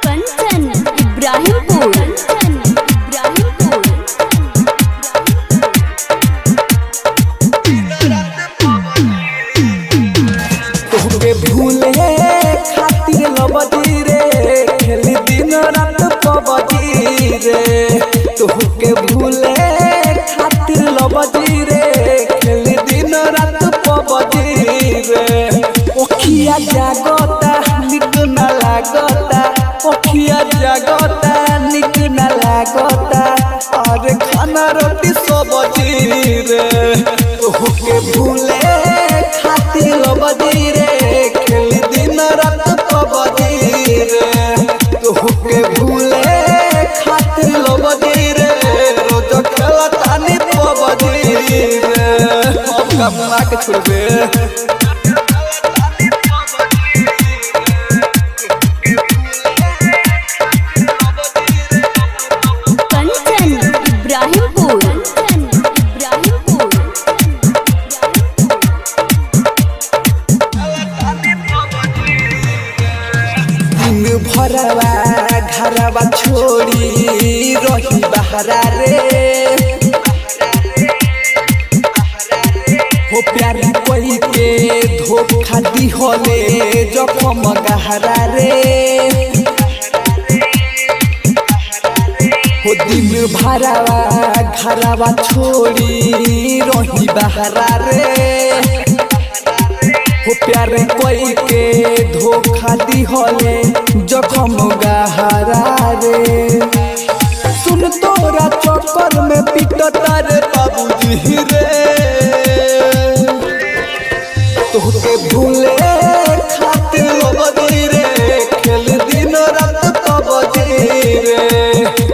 कंचन इब्राहिमपुर तोहके भूले खातिर लबजी रे खेली दिन रात पबजी रे। तोहके भूले खातिर लबजी रे खेली दिन रात पबजी रे। ओखिया जागता निक न लागता, ओखिया जागता निक न लागता, अरे खाना रोटी सब्जी रे। तोहके भूले खातिर लबजी रे खेली दिन रात पबजी रे। तोहके भूले खातिर लबजी रे रोज खेलतानी पबजी रे। अब कमला के छोड़बे कंचन इब्राहिमपुर दिन भरवा घरवा छोड़ी रही बहरा रे। हो प्यार कोई के धोखा दिहले जखम गहरा रे। हो दिन भरवा घरवा छोड़ी रही बहरा रे। हो प्यार कोई के धोखा दिहले जखम गहरा रे। सुन तोरा चक्कर में पिटता रे बाबूजी रे। तोहके भूले खातिर लबजी रे खेल दिन रात पबजी रे।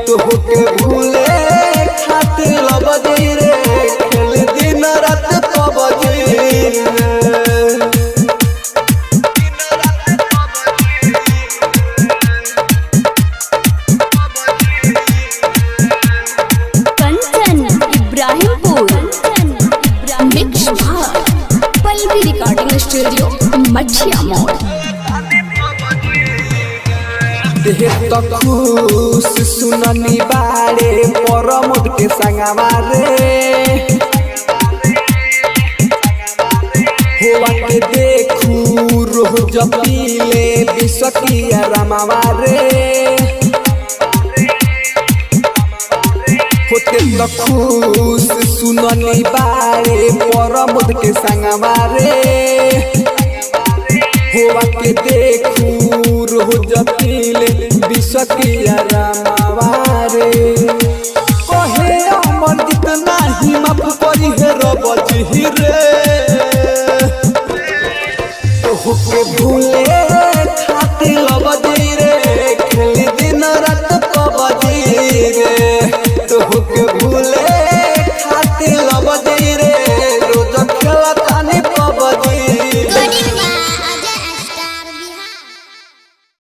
तोहके भूले खातिर लबजी रे खेल दिन रात पबजी रे। कंचन इब्राहिमपुर मिक्स भाग पल्लवी रिकॉर्डिंग स्टूडियो मछिया मोड़। देह तो खुश सुननी बारे परमोद के संगवा रे। हुआ के देखू रोज पीले बिसकिया रमावा रे। होते तो खुश सुननी बारे परमोद के संगवा रे। हुआ के देखू रोज पीले बिसकिया रमावा रे। कहे अमर जितना ही माफ करी है रबजी रे। तोहके भूल